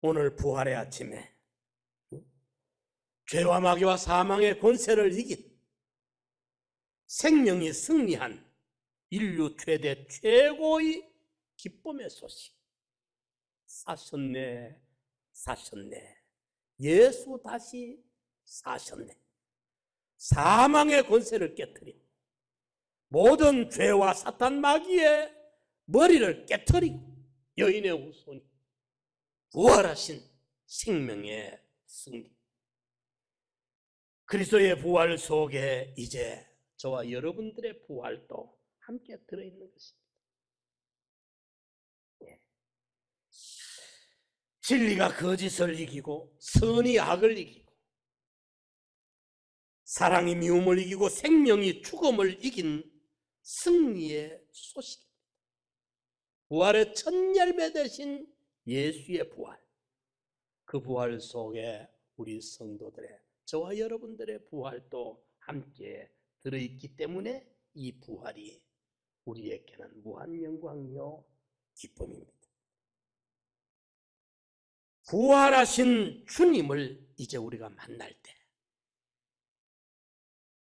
오늘 부활의 아침에 죄와 마귀와 사망의 권세를 이긴 생명이 승리한 인류 최대 최고의 기쁨의 소식. 사셨네, 사셨네. 예수 다시 사셨네. 사망의 권세를 깨뜨린 모든 죄와 사탄 마귀의 머리를 깨뜨리고 여인의 후손이 부활하신 생명의 승리. 그리스도의 부활 속에 이제 저와 여러분들의 부활도 함께 들어있는 것입니다. 진리가 거짓을 이기고 선이 악을 이기고 사랑이 미움을 이기고 생명이 죽음을 이긴 승리의 소식입니다. 부활의 첫 열매 되신 예수의 부활, 그 부활 속에 우리 성도들의, 저와 여러분들의 부활도 함께 들어있기 때문에 이 부활이 우리에게는 무한 영광이요 기쁨입니다. 부활하신 주님을 이제 우리가 만날 때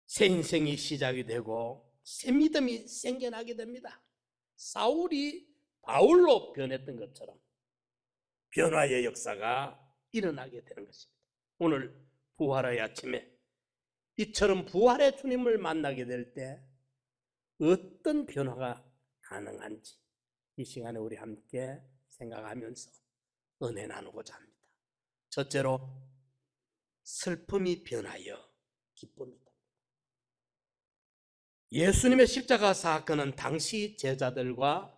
새 인생이 시작이 되고 새 믿음이 생겨나게 됩니다. 사울이 바울로 변했던 것처럼 변화의 역사가 일어나게 되는 것입니다. 오늘 부활의 아침에 이처럼 부활의 주님을 만나게 될 때 어떤 변화가 가능한지 이 시간에 우리 함께 생각하면서 은혜 나누고자 합니다. 첫째로 슬픔이 변하여 기쁨이다. 예수님의 십자가 사건은 당시 제자들과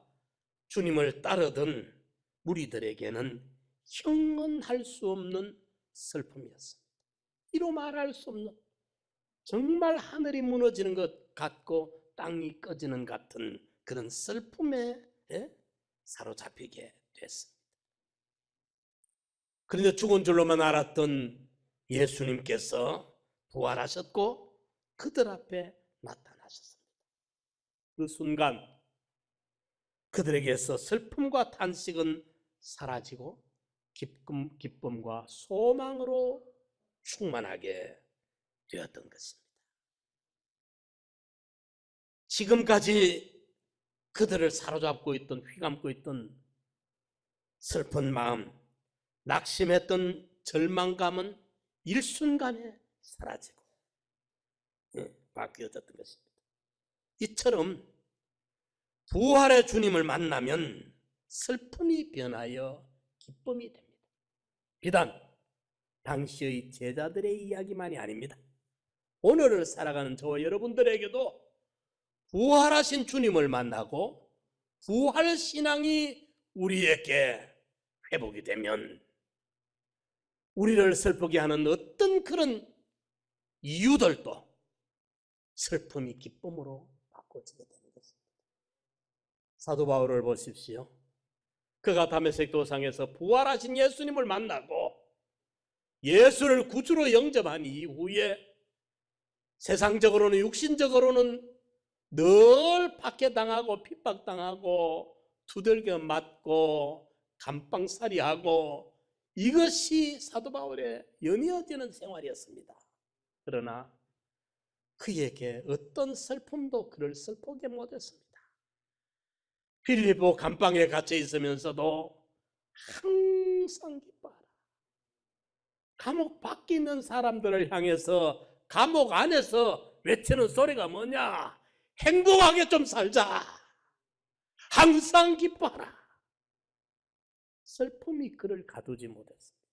주님을 따르던 무리들에게는 형언할 수 없는 슬픔이었습니다. 이로 말할 수 없는, 정말 하늘이 무너지는 것 같고 땅이 꺼지는 같은 그런 슬픔에 사로잡히게 됐습니다. 그런데 죽은 줄로만 알았던 예수님께서 부활하셨고 그들 앞에 나타나셨습니다. 그 순간 그들에게서 슬픔과 탄식은 사라지고 기쁨과 소망으로 충만하게 되었던 것입니다. 지금까지 그들을 사로잡고 있던, 휘감고 있던 슬픈 마음, 낙심했던 절망감은 일순간에 사라지고 바뀌어졌던 것입니다. 이처럼 부활의 주님을 만나면 슬픔이 변하여 기쁨이 됩니다. 비단 당시의 제자들의 이야기만이 아닙니다. 오늘을 살아가는 저와 여러분들에게도 부활하신 주님을 만나고 부활신앙이 우리에게 회복이 되면 우리를 슬프게 하는 어떤 그런 이유들도 슬픔이 기쁨으로 바꿔지게 되는 것입니다. 사도 바울을 보십시오. 그가 다메섹 도상에서 부활하신 예수님을 만나고 예수를 구주로 영접한 이후에 세상적으로는, 육신적으로는 늘 박해당하고 핍박당하고 두들겨 맞고 감방살이하고 이것이 사도 바울의 연이어지는 생활이었습니다. 그러나 그에게 어떤 슬픔도 그를 슬프게 못했습니다. 빌립보 감방에 갇혀 있으면서도 항상 기뻐하라. 감옥 밖에 있는 사람들을 향해서 감옥 안에서 외치는 소리가 뭐냐? 행복하게 좀 살자. 항상 기뻐하라. 슬픔이 그를 가두지 못했습니다.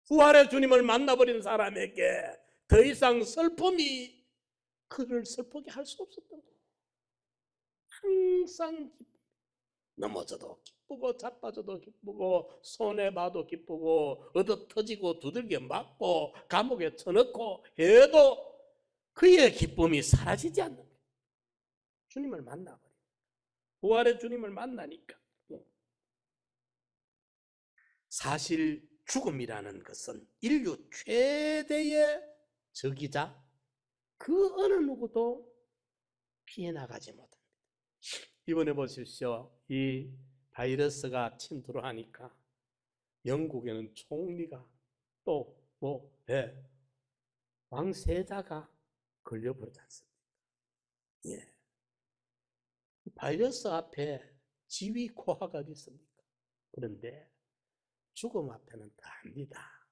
부활의 주님을 만나버린 사람에게 더 이상 슬픔이 그를 슬프게 할 수 없었던 거예요. 항상 넘어져도 기쁘고 자빠져도 기쁘고 손해봐도 기쁘고 얻어터지고 두들겨 맞고 감옥에 쳐넣고 해도 그의 기쁨이 사라지지 않는 거예요. 주님을 만나버려요. 부활의 주님을 만나니까. 사실 죽음이라는 것은 인류 최대의 적이자 그 어느 누구도 피해 나가지 못합니다. 이번에 보십시오. 이 바이러스가 침투를 하니까 영국에는 총리가 또 왕세자가 걸려버리지 않습니까? 예. 바이러스 앞에 지위 고하가 어디 있습니까? 그런데 죽음 앞에는 다합니다.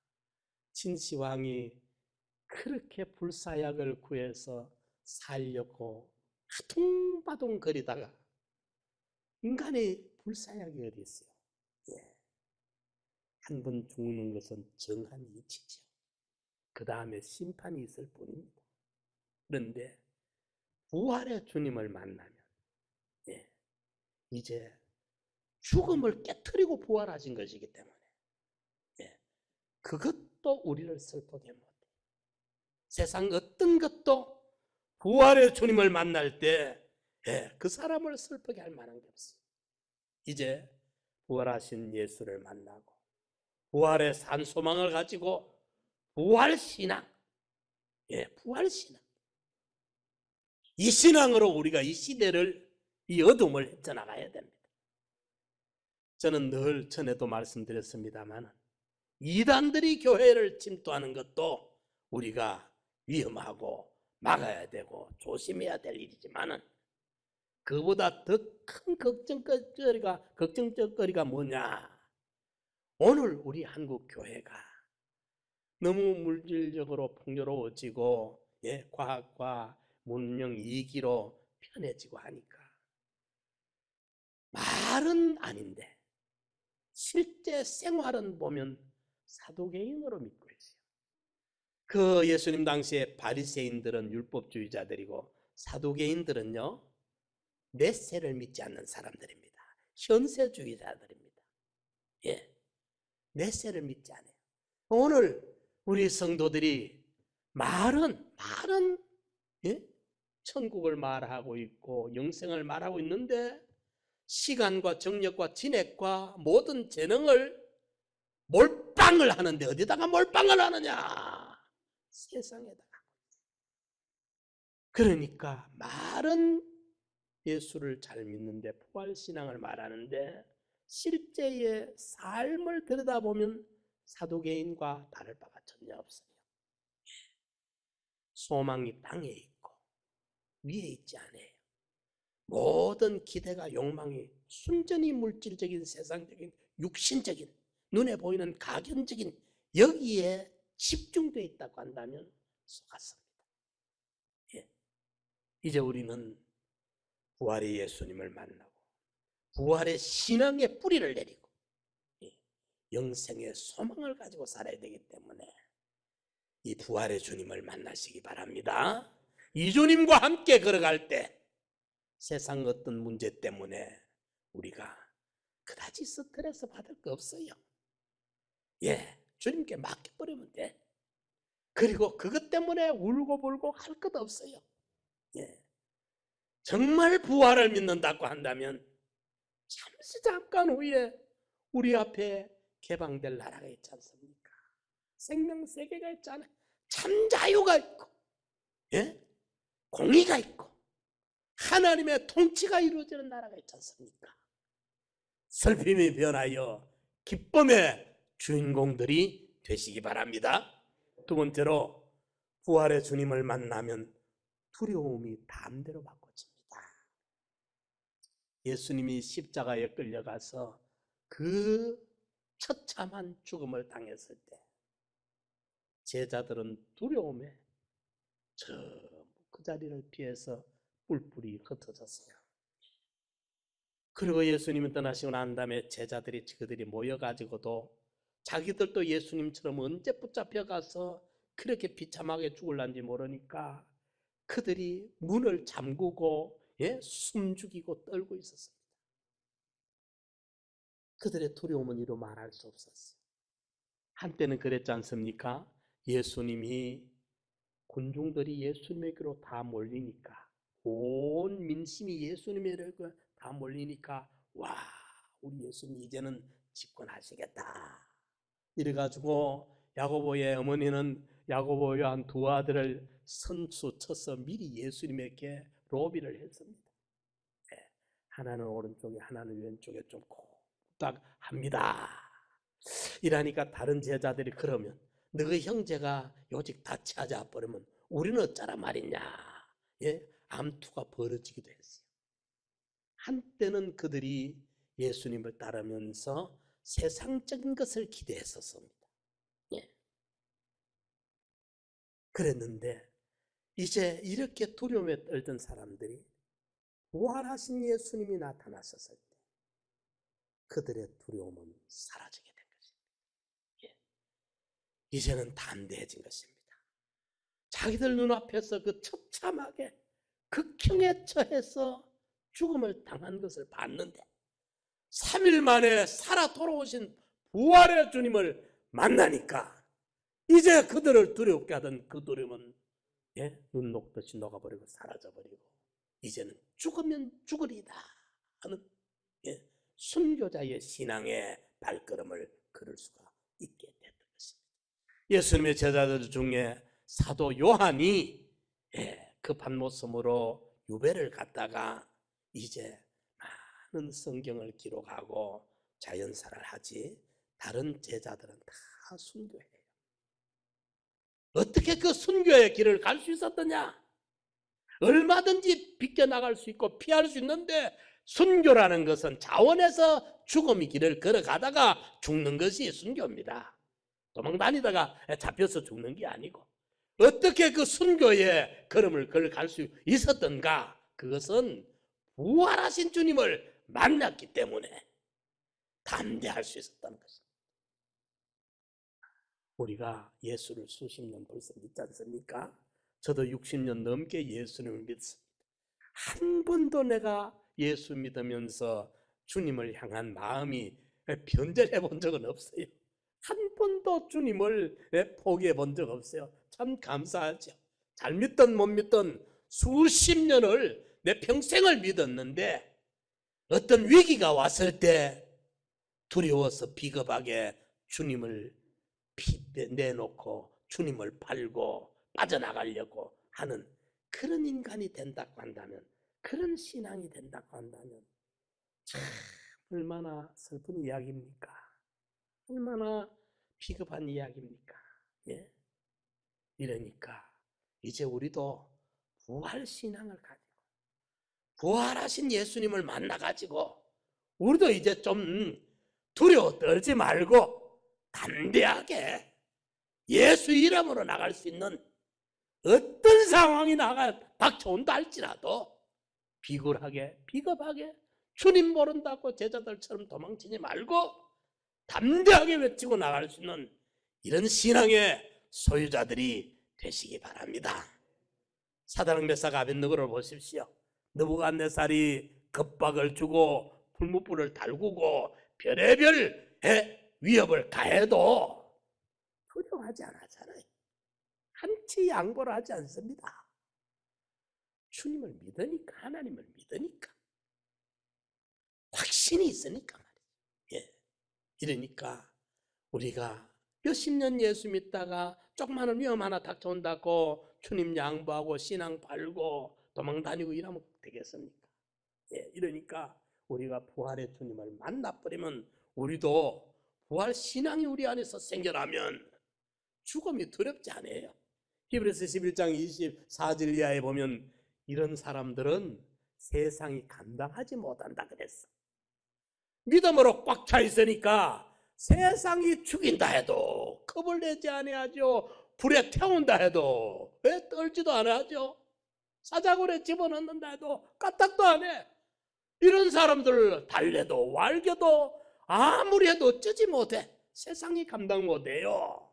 진시황이 그렇게 불사약을 구해서 살려고 아둥바둥 거리다가 인간의 불사약이 어디 있어요? 예. 한 번 죽는 것은 정한 이치죠. 그 다음에 심판이 있을 뿐입니다. 그런데 부활의 주님을 만나면 이제 죽음을 깨트리고 부활하신 것이기 때문에 그것도 우리를 슬프게 못해. 세상 어떤 것도 부활의 주님을 만날 때 그 사람을 슬프게 할 만한 게 없어요. 이제 부활하신 예수를 만나고 부활의 산 소망을 가지고 부활신앙, 부활신앙, 이 신앙으로 우리가 이 시대를, 이 어둠을 헤쳐나가야 됩니다. 저는 늘 전에도 말씀드렸습니다만 이단들이 교회를 침투하는 것도 우리가 위험하고 막아야 되고 조심해야 될 일이지만은 그보다 더 큰 걱정거리가 뭐냐? 오늘 우리 한국 교회가 너무 물질적으로 풍요로워지고 과학과 문명 이기로 편해지고 하니까 말은 아닌데 실제 생활은 보면 사도개인으로 믿고 있어요. 그 예수님 당시에 바리새인들은 율법주의자들이고 사도개인들은요 넷세를 믿지 않는 사람들입니다. 현세주의자들입니다. 넷세를 믿지 않아요. 오늘 우리 성도들이 말은 천국을 말하고 있고 영생을 말하고 있는데 시간과 정력과 진액과 모든 재능을 몰빵을 하는데 어디다가 몰빵을 하느냐? 세상에다가. 그러니까 말은 예수를 잘 믿는데 부활신앙을 말하는데 실제의 삶을 들여다보면 사도개인과 다를 바가 전혀 없어요. 소망이 땅에 있고 위에 있지 않아요. 모든 기대가 욕망이 순전히 물질적인 세상적인 육신적인 눈에 보이는 가견적인 여기에 집중되어 있다고 한다면 속았습니다. 이제 우리는 부활의 예수님을 만나고 부활의 신앙의 뿌리를 내리고 영생의 소망을 가지고 살아야 되기 때문에 이 부활의 주님을 만나시기 바랍니다. 이 주님과 함께 걸어갈 때 세상 어떤 문제 때문에 우리가 그다지 스트레스 받을 거 없어요. 주님께 맡겨버리면 돼. 그리고 그것 때문에 울고불고 할 것도 없어요. 정말 부활을 믿는다고 한다면 잠깐 후에 우리 앞에 개방될 나라가 있지 않습니까? 생명세계가 있잖아요. 참 자유가 있고 공의가 있고 하나님의 통치가 이루어지는 나라가 있지 않습니까? 슬픔이 변하여 기쁨의 주인공들이 되시기 바랍니다. 두 번째로 부활의 주님을 만나면 두려움이 담대로 바꿔집니다. 예수님이 십자가에 끌려가서 그 처참한 죽음을 당했을 때 제자들은 두려움에 전부 그 자리를 피해서 뿔뿔이 흩어졌어요. 그리고 예수님이 떠나시고 난 다음에 제자들이 그들이 모여가지고도 자기들도 예수님처럼 언제 붙잡혀가서 그렇게 비참하게 죽을란지 모르니까 그들이 문을 잠그고 숨죽이고 떨고 있었습니다. 그들의 두려움은 이루 말할 수 없었어요. 한때는 그랬지 않습니까? 예수님이 군중들이 예수님에게로 다 몰리니까 온 민심이 예수님에게로 다 몰리니까 와 우리 예수님 이제는 집권하시겠다 이래가지고 야고보의 어머니는 야고보 요한 두 아들을 선수 쳐서 미리 예수님에게 로비를 했습니다. 하나는 오른쪽에 하나는 왼쪽에 좀 콕딱 합니다. 이러니까 다른 제자들이 그러면 너희 형제가 요직 다 찾아 버리면 우리는 어쩌란 말이냐. 예? 암투가 벌어지기도 했어요. 한때는 그들이 예수님을 따르면서 세상적인 것을 기대했었습니다. 예. 그랬는데 이제 이렇게 두려움에 떨던 사람들이 부활하신 예수님이 나타났었을 때 그들의 두려움은 사라지게 된 것입니다. 예. 이제는 담대해진 것입니다. 자기들 눈앞에서 그 처참하게 극형에 처해서 죽음을 당한 것을 봤는데 3일 만에 살아 돌아오신 부활의 주님을 만나니까 이제 그들을 두렵게 하던 그 두려움은 눈 녹듯이 녹아버리고 사라져버리고 이제는 죽으면 죽으리다 하는 순교자의 신앙의 발걸음을 걸을 수가 있게 됐던 것입니다. 예수님의 제자들 중에 사도 요한이 급한 모습으로 유배를 갔다가 이제 많은 성경을 기록하고 자연사를 하지 다른 제자들은 다 순교해요. 어떻게 그 순교의 길을 갈 수 있었더냐? 얼마든지 비껴나갈 수 있고 피할 수 있는데 순교라는 것은 자원에서 죽음의 길을 걸어가다가 죽는 것이 순교입니다. 도망다니다가 잡혀서 죽는 게 아니고 어떻게 그 순교의 걸음을 걸어갈 수 있었던가? 그것은 부활하신 주님을 만났기 때문에 담대할 수 있었다는 것입니다. 우리가 예수를 수십 년 벌써 믿지 않습니까? 저도 60년 넘게 예수님을 믿습니다. 한 번도 내가 예수 믿으면서 주님을 향한 마음이 변절해 본 적은 없어요. 한 번도 주님을 포기해 본 적 없어요. 참 감사하죠. 잘 믿든 못 믿든 수십 년을 내 평생을 믿었는데 어떤 위기가 왔을 때 두려워서 비겁하게 주님을 내놓고 주님을 팔고 빠져나가려고 하는 그런 인간이 된다고 한다면, 그런 신앙이 된다고 한다면 참 얼마나 슬픈 이야기입니까? 얼마나 비겁한 이야기입니까? 예? 이러니까 이제 우리도 부활 신앙을 가지고 부활하신 예수님을 만나가지고 우리도 이제 좀 두려워 떨지 말고 담대하게 예수 이름으로 나갈 수 있는 어떤 상황이 닥쳐온다 할지라도 비굴하게 비겁하게 주님 모른다고 제자들처럼 도망치지 말고 담대하게 외치고 나갈 수 있는 이런 신앙의 소유자들이 되시기 바랍니다. 사다랑 메사가 아벳느고를 보십시오. 느부갓네살이 겁박을 주고 풀무불을 달구고 별의별 위협을 가해도 두려워하지 않았잖아요. 한치 양보를 하지 않습니다. 주님을 믿으니까, 하나님을 믿으니까, 확신이 있으니까 말이에요. 이러니까 우리가 몇십 년 예수 믿다가 조그마한 위험 하나 닥쳐온다고 주님 양보하고 신앙 팔고 도망다니고 이러면 되겠습니까? 이러니까 우리가 부활의 주님을 만나버리면 우리도 부활 신앙이 우리 안에서 생겨나면 죽음이 두렵지 않아요. 히브리서 11장 24절 이하에 보면 이런 사람들은 세상이 감당하지 못한다 그랬어. 믿음으로 꽉 차 있으니까 세상이 죽인다 해도 겁을 내지 아니하죠. 불에 태운다 해도 왜 떨지도 않아하죠. 사자굴에 집어넣는다 해도 까딱도 안 해. 이런 사람들 달래도 wal겨도 아무리 해도 어쩌지 못해. 세상이 감당 못해요.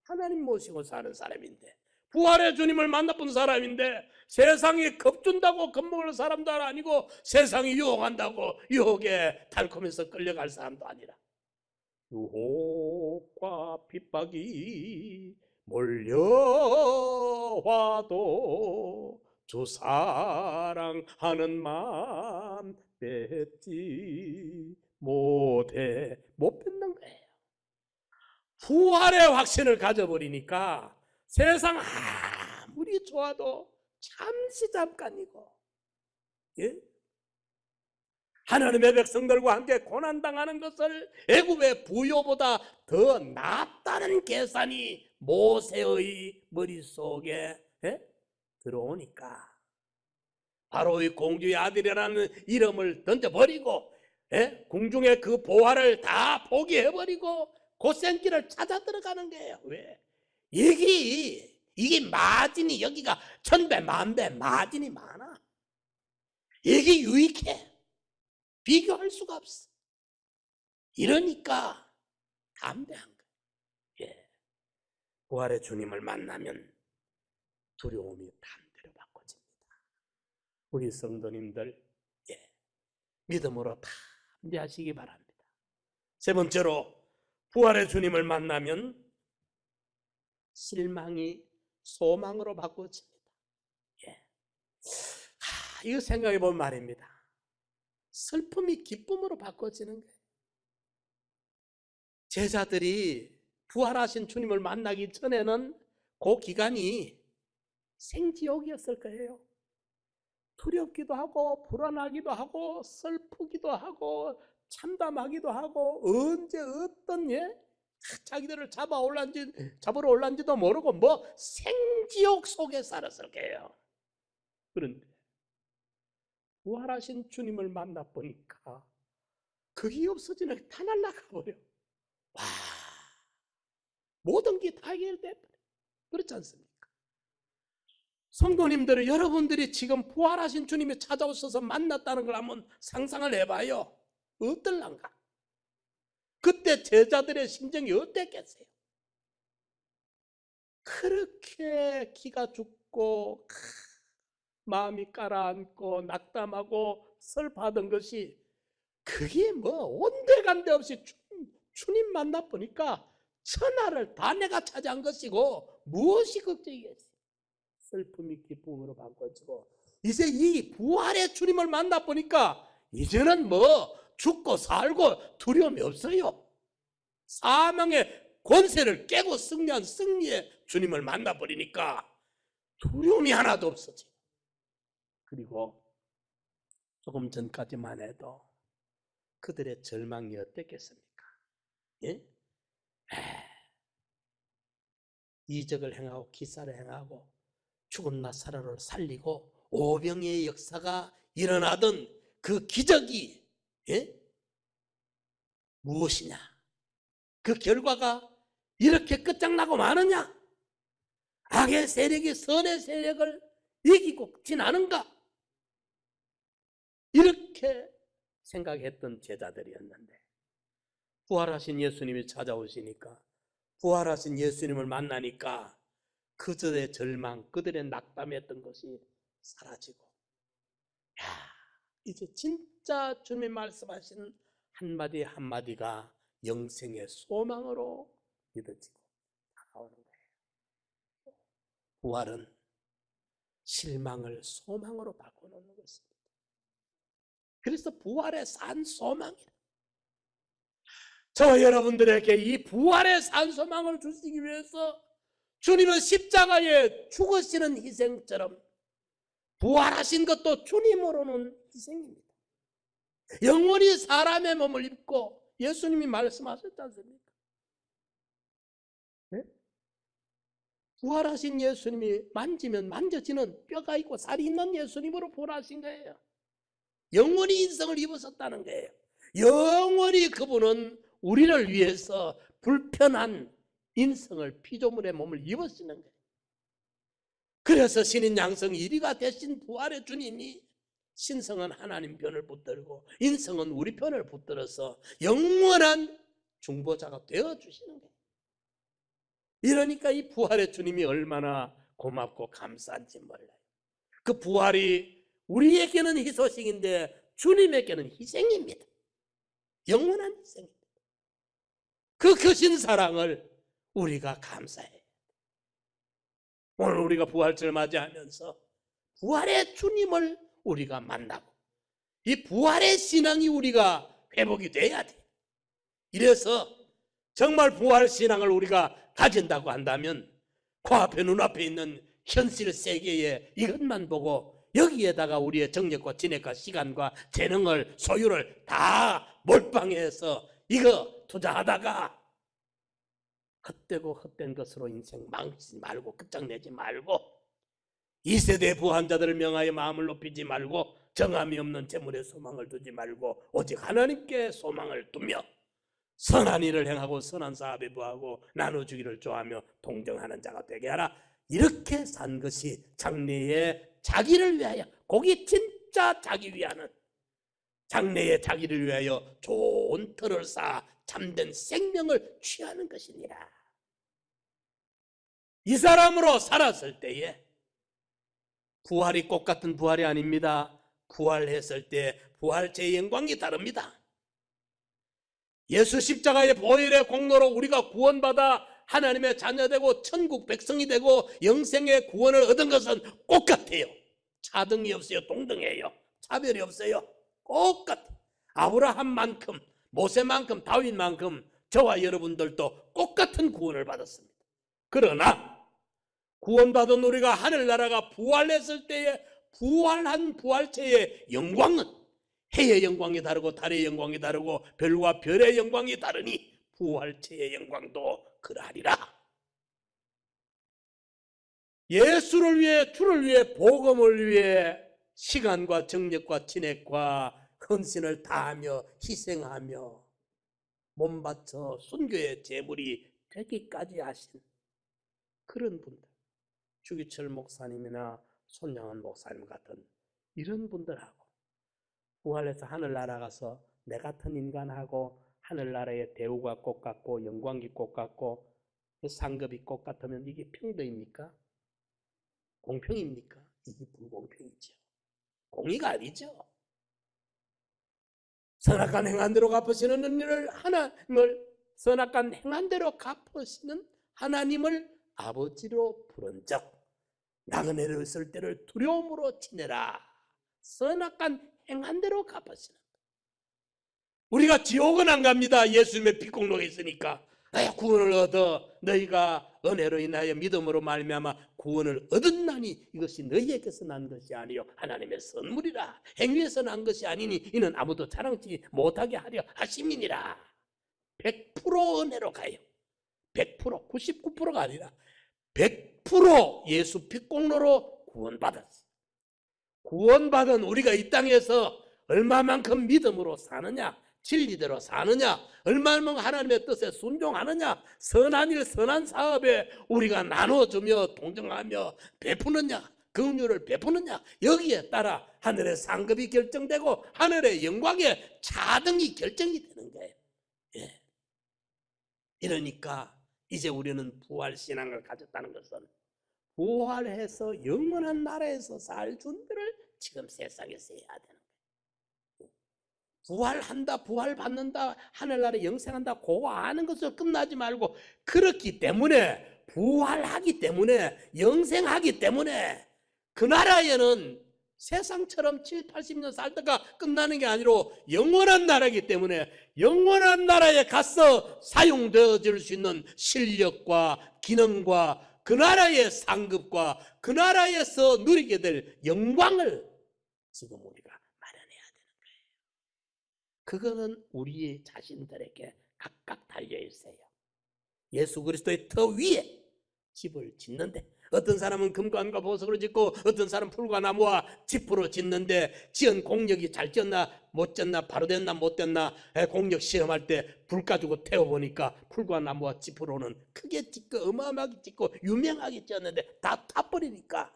하나님 모시고 사는 사람인데, 부활의 주님을 만나본 사람인데 세상이 겁준다고 겁먹을 사람도 아니고 세상이 유혹한다고 유혹에 달콤해서 끌려갈 사람도 아니라 유혹과 핍박이 몰려와도 주 사랑하는 마음 뺏지 못해 못 뺏는 거예요. 부활의 확신을 가져버리니까 세상 아무리 좋아도 잠시 잠깐이고 하나님의 백성들과 함께 고난당하는 것을 애굽의 부요보다 더 낫다는 계산이 모세의 머릿속에 들어오니까 바로의 공주의 아들이라는 이름을 던져버리고 궁중의 그 보화를 다 포기해버리고 고생길을 찾아 들어가는 거예요. 왜? 이게 마진이 여기가 천배 만배 마진이 많아. 이게 유익해. 비교할 수가 없어. 이러니까 담대한 거예요. 부활의 주님을 만나면 두려움이 담대로 바꿔집니다. 우리 성도님들 믿음으로 담대하시기 바랍니다. 세 번째로 부활의 주님을 만나면 실망이 소망으로 바꿔집니다. 이거 생각해 본 말입니다. 슬픔이 기쁨으로 바꿔지는 거예요. 제자들이 부활하신 주님을 만나기 전에는 그 기간이 생지옥이었을 거예요. 두렵기도 하고 불안하기도 하고 슬프기도 하고 참담하기도 하고 언제 어떤 자기들을 잡으러 올란지도 모르고 생지옥 속에 살았을 거예요. 그런데 부활하신 주님을 만나보니까 그게 없어지는 다 날아가 버려. 와, 모든 게 다 해결돼 버려. 그렇지 않습니까? 성도님들, 여러분들이 지금 부활하신 주님이 찾아오셔서 만났다는 걸 한번 상상을 해봐요. 어떨란가? 그때 제자들의 심정이 어땠겠어요? 그렇게 기가 죽고 마음이 가라앉고 낙담하고 슬퍼하던 것이 그게 온데간데 없이 주님 만나보니까 천하를 다 내가 차지한 것이고 무엇이 걱정이겠어요? 슬픔이 기쁨으로 바꿔지고 이제 이 부활의 주님을 만나보니까 이제는 죽고 살고 두려움이 없어요. 사망의 권세를 깨고 승리한 승리의 주님을 만나버리니까 두려움이 하나도 없어져요. 그리고 조금 전까지만 해도 그들의 절망이 어땠겠습니까? 이적을 행하고 기사를 행하고 죽은 나사로를 살리고 오병이의 역사가 일어나던 그 기적이 무엇이냐? 그 결과가 이렇게 끝장나고 마느냐? 악의 세력이 선의 세력을 이기고 지나는가? 이렇게 생각했던 제자들이었는데 부활하신 예수님이 찾아오시니까 부활하신 예수님을 만나니까 그들의 절망, 그들의 낙담했던 것이 사라지고 이제 진짜 주님이 말씀하신 한마디 한마디가 영생의 소망으로 믿어지고 다가오는 거예요. 부활은 실망을 소망으로 바꿔놓는 것입니다. 그래서 부활의 산 소망이라. 저와 여러분들에게 이 부활의 산 소망을 주시기 위해서 주님은 십자가에 죽으시는 희생처럼 부활하신 것도 주님으로는 희생입니다. 영원히 사람의 몸을 입고 예수님이 말씀하셨지 않습니까? 네? 부활하신 예수님이 만지면 만져지는 뼈가 있고 살이 있는 예수님으로 부활하신 거예요. 영원히 인성을 입으셨다는 거예요. 영원히 그분은 우리를 위해서 불편한 인성을 피조물의 몸을 입으시는 거예요. 그래서 신인 양성 1위가 되신 부활의 주님이 신성은 하나님 편을 붙들고 인성은 우리 편을 붙들어서 영원한 중보자가 되어주시는 거예요. 이러니까 이 부활의 주님이 얼마나 고맙고 감사한지 몰라요. 그 부활이 우리에게는 희소식인데 주님에게는 희생입니다. 영원한 희생입니다. 그 크신 사랑을 우리가 감사해요. 오늘 우리가 부활절 맞이하면서 부활의 주님을 우리가 만나고 이 부활의 신앙이 우리가 회복이 돼야 돼요. 이래서 정말 부활 신앙을 우리가 가진다고 한다면 코앞에 눈앞에 있는 현실 세계에 이것만 보고 여기에다가 우리의 정력과 진액과 시간과 재능을 소유를 다 몰빵해서 이거 투자하다가 헛되고 헛된 것으로 인생 망치지 말고 끝장내지 말고 이 세대 부한자들을 명하여 마음을 높이지 말고 정함이 없는 재물에 소망을 두지 말고 오직 하나님께 소망을 두며 선한 일을 행하고 선한 사업에 부하고 나눠주기를 좋아하며 동정하는 자가 되게 하라. 이렇게 산 것이 장래에 자기를 위하여, 거기 진짜 자기 위하는, 장래에 자기를 위하여 좋은 터를 쌓아 참된 생명을 취하는 것이니라. 이 사람으로 살았을 때에 부활이 꽃 같은 부활이 아닙니다. 부활했을 때 부활체의 영광이 다릅니다. 예수 십자가의 보혈의 공로로 우리가 구원받아 하나님의 자녀되고 천국 백성이 되고 영생의 구원을 얻은 것은 똑같아요. 차등이 없어요. 동등해요. 차별이 없어요. 똑같아. 아브라함만큼, 모세만큼, 다윗만큼 저와 여러분들도 똑같은 구원을 받았습니다. 그러나 구원받은 우리가 하늘나라가 부활했을 때에 부활한 부활체의 영광은 해의 영광이 다르고 달의 영광이 다르고 별과 별의 영광이 다르니 부활체의 영광도 그러하리라. 예수를 위해, 주를 위해, 복음을 위해 시간과 정력과 진액과 헌신을 다하며 희생하며 몸바쳐 순교의 제물이 되기까지 하신 그런 분들, 주기철 목사님이나 손양원 목사님 같은 이런 분들하고 부활해서 하늘나라 가서 내 같은 인간하고 하늘나라의 대우가 꽃 같고 영광이 꽃 같고 상급이 꽃 같으면 이게 평등입니까? 공평입니까? 이게 불공평이죠. 공의가 아니죠. 선악간 행한 대로 갚으시는 은혜를 하나님을, 선악간 행한 대로 갚으시는 하나님을 아버지로 부른 적 나그네를 쓸 때를 두려움으로 지내라. 선악간 행한 대로 갚으시는, 우리가 지옥은 안 갑니다. 예수님의 피공로가 있으니까. 구원을 얻어 너희가 은혜로 인하여 믿음으로 말미암아 구원을 얻었나니 이것이 너희에게서 난 것이 아니요 하나님의 선물이라. 행위에서 난 것이 아니니 이는 아무도 자랑치 못하게 하려 하심이니라. 100% 은혜로 가요. 100%, 99%가 아니라 100% 예수 피공로로 구원받았어. 구원받은 우리가 이 땅에서 얼마만큼 믿음으로 사느냐, 진리대로 사느냐, 얼마만큼 하나님의 뜻에 순종하느냐, 선한 일, 선한 사업에 우리가 나눠주며 동정하며 베푸느냐, 긍휼을 베푸느냐, 여기에 따라 하늘의 상급이 결정되고 하늘의 영광의 차등이 결정이 되는 거예요. 예. 이러니까 이제 우리는 부활신앙을 가졌다는 것은 부활해서 영원한 나라에서 살 준비를 지금 세상에서 해야 되는 거예요. 부활한다, 부활받는다, 하늘나라에 영생한다, 그거 아는 것으로 끝나지 말고, 그렇기 때문에 부활하기 때문에 영생하기 때문에 그 나라에는 세상처럼 7, 80년 살다가 끝나는 게 아니라 영원한 나라이기 때문에 영원한 나라에 가서 사용되어질 수 있는 실력과 기능과 그 나라의 상급과 그 나라에서 누리게 될 영광을 지금 우리가 마련해야 되는 거예요. 그거는 우리 자신들에게 각각 달려 있어요. 예수 그리스도의 터 위에 집을 짓는데, 어떤 사람은 금관과 보석으로 짓고 어떤 사람은 풀과 나무와 짚으로 짓는데, 지은 공력이 잘 지었나 못 지었나, 바로 됐나 못 됐나, 공력 시험할 때 불 가지고 태워보니까 풀과 나무와 짚으로는 크게 짓고 어마어마하게 짓고 유명하게 지었는데 다 타버리니까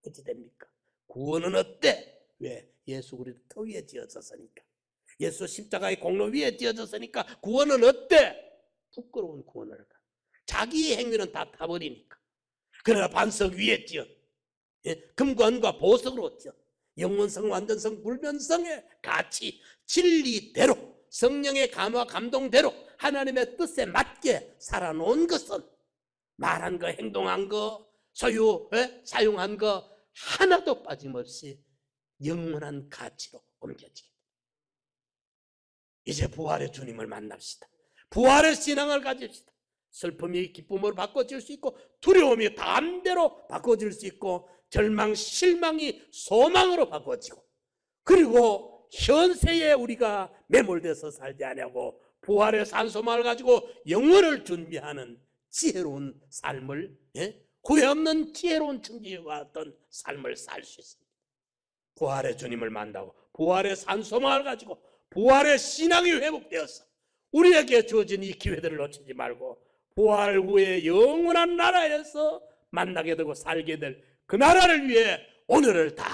어찌 됩니까? 구원은 어때? 왜? 예수 그리스도 터 위에 지어졌으니까, 예수 십자가의 공로 위에 지어졌으니까 구원은 어때? 부끄러운 구원을 가. 자기의 행위는 다 타버리니까. 그러나 반석 위에 지어, 금관과 보석으로 지어 영원성, 완전성, 불변성의 가치, 진리대로, 성령의 감화 감동대로 하나님의 뜻에 맞게 살아놓은 것은 말한 거, 행동한 거, 소유, 사용한 거 하나도 빠짐없이 영원한 가치로 옮겨지게. 이제 부활의 주님을 만납시다. 부활의 신앙을 가집시다. 슬픔이 기쁨으로 바꿔질 수 있고 두려움이 담대로 바꿔질 수 있고 절망, 실망이 소망으로 바꿔지고, 그리고 현세에 우리가 매몰돼서 살지 않냐고 부활의 산소망을 가지고 영원을 준비하는 지혜로운 삶을, 후회 없는 지혜로운 청지기와 어떤 삶을 살 수 있습니다. 부활의 주님을 만나고 부활의 산소망을 가지고 부활의 신앙이 회복되어서 우리에게 주어진 이 기회들을 놓치지 말고 부활 후에 영원한 나라에서 만나게 되고 살게 될 그 나라를 위해 오늘을 다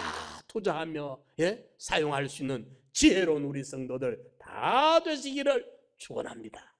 투자하며 사용할 수 있는 지혜로운 우리 성도들 다 되시기를 축원합니다.